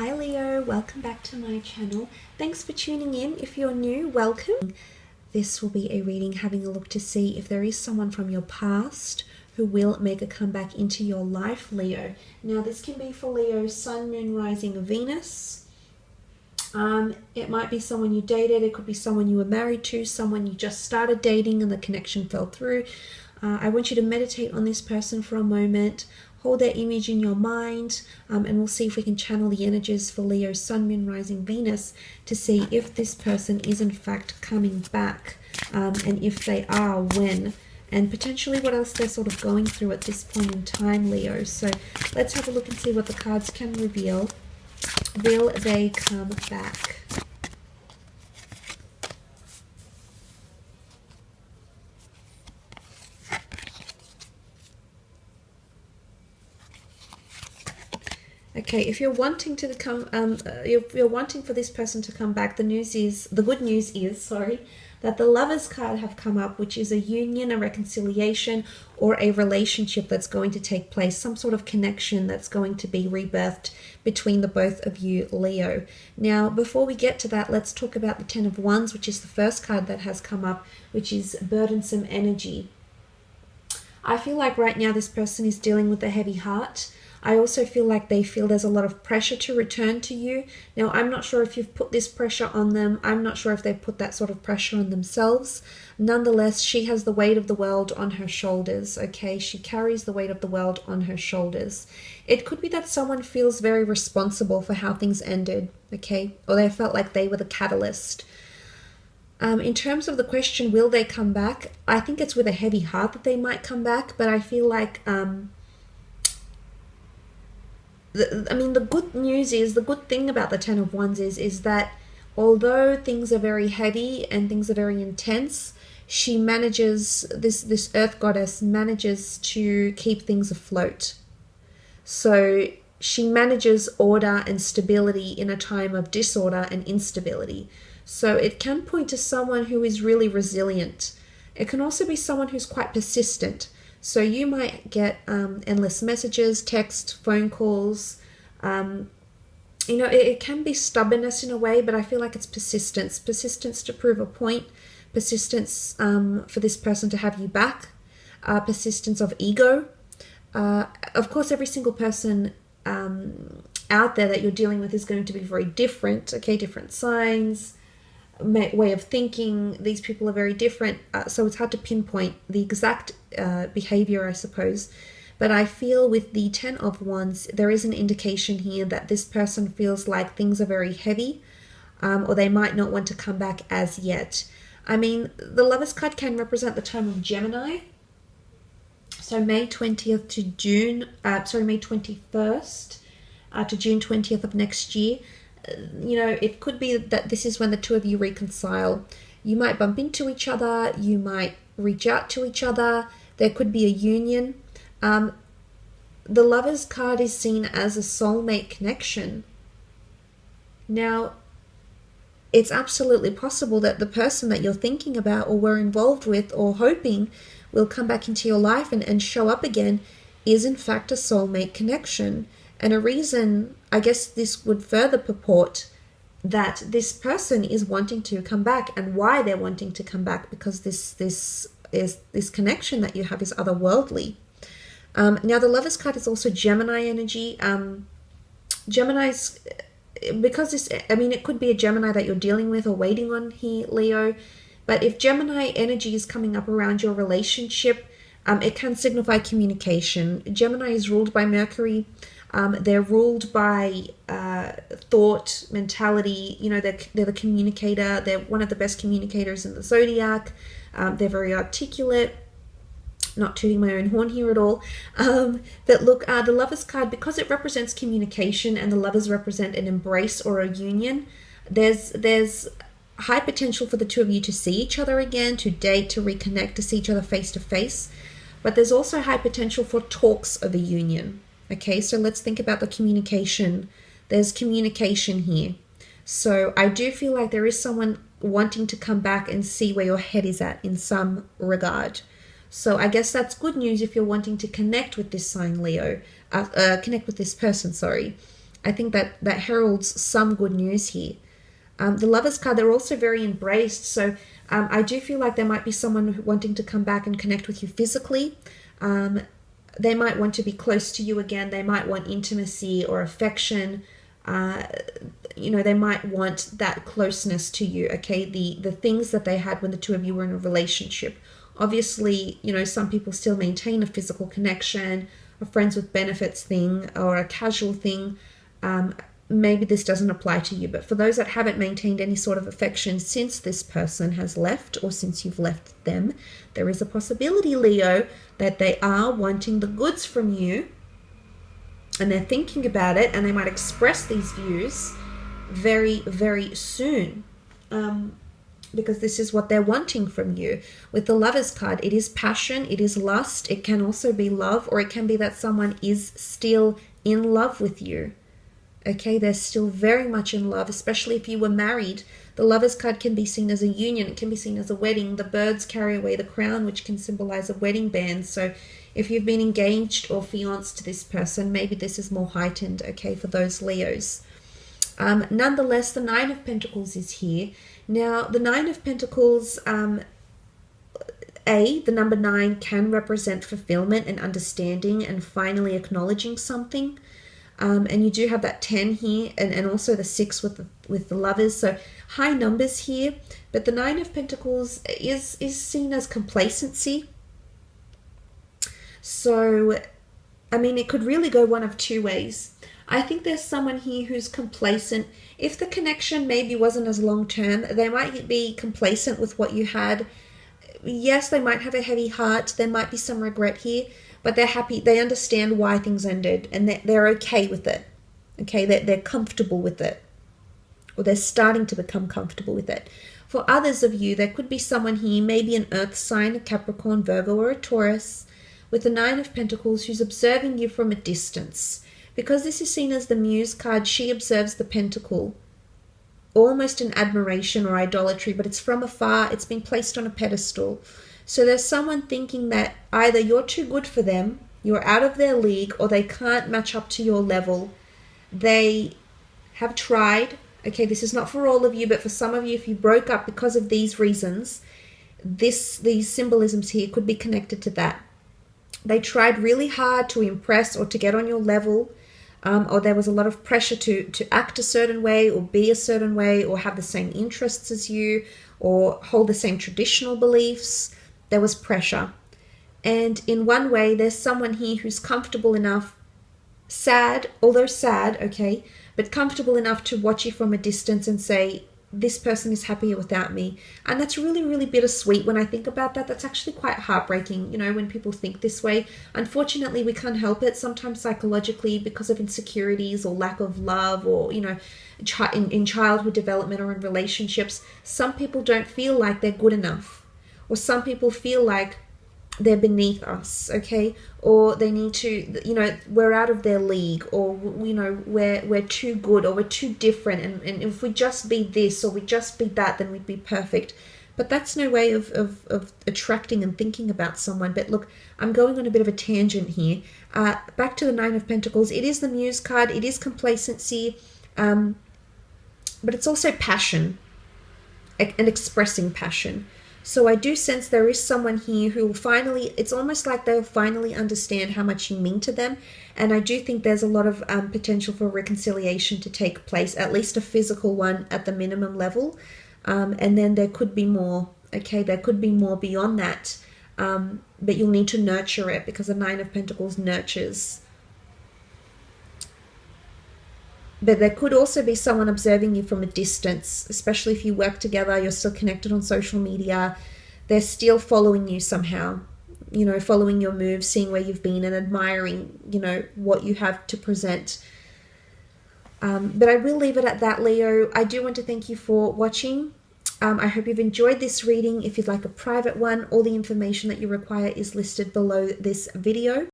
Hi Leo, welcome back to my channel. Thanks for tuning in. If you're new, welcome. This will be a reading having a look to see if there is someone from your past who will make a comeback into your life, Leo. Now this can be for Leo, Sun, Moon, Rising, Venus. It might be someone you dated, it could be someone you were married to, someone you just started dating and the connection fell through. I want you to meditate on this person for a moment. Hold their image in your mind, and we'll see if we can channel the energies for Leo, Sun, Moon, Rising, Venus to see if this person is in fact coming back, and if they are, when, and potentially what else they're sort of going through at this point in time, Leo. So let's have a look and see what the cards can reveal. Will they come back? Okay, if you're wanting to come, if you're wanting for this person to come back, the good news is, that the Lovers card have come up, which is a union, a reconciliation, or a relationship that's going to take place, some sort of connection that's going to be rebirthed between the both of you, Leo. Now, before we get to that, let's talk about the Ten of Wands, which is the first card that has come up, which is burdensome energy. I feel like right now this person is dealing with a heavy heart. I also feel like they feel there's a lot of pressure to return to you. Now, I'm not sure if you've put this pressure on them. I'm not sure if they've put that sort of pressure on themselves. Nonetheless, she has the weight of the world on her shoulders, okay? She carries the weight of the world on her shoulders. It could be that someone feels very responsible for how things ended, okay? Or they felt like they were the catalyst. In terms of the question, will they come back? I think it's with a heavy heart that they might come back, but I feel like... the good news is, the good thing about the Ten of Wands is that although things are very heavy and things are very intense, she manages, this earth goddess manages to keep things afloat. So she manages order and stability in a time of disorder and instability. So it can point to someone who is really resilient. It can also be someone who's quite persistent. So you might get endless messages, text, phone calls. It can be stubbornness in a way, but I feel like it's persistence. Persistence to prove a point. Persistence for this person to have you back. Persistence of ego. Of course, every single person out there that you're dealing with is going to be very different. Okay, different signs, way of thinking. These people are very different, so it's hard to pinpoint the exact behavior, I suppose. But I feel with the Ten of Wands, there is an indication here that this person feels like things are very heavy, or they might not want to come back as yet. I mean, the Lovers card can represent the time of Gemini. So May 20th to May 21st to June 20th of next year. It could be that this is when the two of you reconcile. You might bump into each other. You might reach out to each other. There could be a union. The Lovers card is seen as a soulmate connection. Now, it's absolutely possible that the person that you're thinking about or were involved with or hoping will come back into your life and show up again is in fact a soulmate connection. And a reason, I guess this would further purport that this person is wanting to come back, and why they're wanting to come back, because this connection that you have is otherworldly. Now the Lovers card is also Gemini energy. Gemini's, because it could be a Gemini that you're dealing with or waiting on here, Leo. But if Gemini energy is coming up around your relationship, it can signify communication. Gemini is ruled by Mercury. They're ruled by thought, mentality. They're the communicator. They're one of the best communicators in the zodiac. They're very articulate. Not tooting my own horn here at all. But look, the Lovers card, because it represents communication and the Lovers represent an embrace or a union, there's high potential for the two of you to see each other again, to date, to reconnect, to see each other face to face. But there's also high potential for talks of a union. Okay, so let's think about the communication. There's communication here. So I do feel like there is someone wanting to come back and see where your head is at in some regard. So I guess that's good news if you're wanting to connect with this sign, Leo. Connect with this person, sorry. I think that heralds some good news here. The Lovers card, they're also very embraced. So I do feel like there might be someone wanting to come back and connect with you physically. They might want to be close to you again. They might want intimacy or affection. They might want that closeness to you, okay? The things that they had when the two of you were in a relationship. Obviously, some people still maintain a physical connection, a friends with benefits thing, or a casual thing. Maybe this doesn't apply to you, but for those that haven't maintained any sort of affection since this person has left or since you've left them, there is a possibility, Leo, that they are wanting the goods from you, and they're thinking about it, and they might express these views very, very soon, because this is what they're wanting from you. With the Lovers card, it is passion, it is lust, it can also be love, or it can be that someone is still in love with you. Okay, they're still very much in love, especially if you were married. The Lovers card can be seen as a union. It can be seen as a wedding. The birds carry away the crown, which can symbolize a wedding band. So if you've been engaged or fianced to this person, maybe this is more heightened, okay, for those Leos. Nonetheless, the Nine of Pentacles is here. Now, the Nine of Pentacles, the number 9 can represent fulfillment and understanding and finally acknowledging something. And you do have that 10 here, and also the 6 with the Lovers. So high numbers here. But the 9 of Pentacles is seen as complacency. So, I mean, it could really go one of two ways. I think there's someone here who's complacent. If the connection maybe wasn't as long-term, they might be complacent with what you had. Yes, they might have a heavy heart. There might be some regret here. But they're happy, they understand why things ended, and they're okay with it. Okay, they're comfortable with it. Or they're starting to become comfortable with it. For others of you, there could be someone here, maybe an earth sign, a Capricorn, Virgo, or a Taurus, with the 9 of Pentacles, who's observing you from a distance. Because this is seen as the Muse card, she observes the pentacle, almost in admiration or idolatry, but it's from afar, it's been placed on a pedestal. So there's someone thinking that either you're too good for them, you're out of their league, or they can't match up to your level. They have tried. Okay, this is not for all of you, but for some of you, if you broke up because of these reasons, these symbolisms here could be connected to that. They tried really hard to impress or to get on your level, or there was a lot of pressure to act a certain way or be a certain way or have the same interests as you or hold the same traditional beliefs. There was pressure. And in one way, there's someone here who's comfortable enough, sad, although sad, okay, but comfortable enough to watch you from a distance and say, this person is happier without me. And that's really, really bittersweet. When I think about that, that's actually quite heartbreaking, when people think this way. Unfortunately, we can't help it. Sometimes psychologically, because of insecurities or lack of love or, in childhood development or in relationships, some people don't feel like they're good enough. Or some people feel like they're beneath us, okay? Or they need to, we're out of their league, or, we're too good, or we're too different. And if we just be this, or we just be that, then we'd be perfect. But that's no way of attracting and thinking about someone. But look, I'm going on a bit of a tangent here. Back to the 9 of Pentacles. It is the Muse card. It is complacency. But it's also passion and expressing passion. So I do sense there is someone here who will finally, it's almost like they'll finally understand how much you mean to them. And I do think there's a lot of potential for reconciliation to take place, at least a physical one at the minimum level. And then there could be more, okay? There could be more beyond that. But you'll need to nurture it because the 9 of Pentacles nurtures. But there could also be someone observing you from a distance, especially if you work together, you're still connected on social media. They're still following you somehow, following your moves, seeing where you've been and admiring, what you have to present. But I will leave it at that, Leo. I do want to thank you for watching. I hope you've enjoyed this reading. If you'd like a private one, all the information that you require is listed below this video.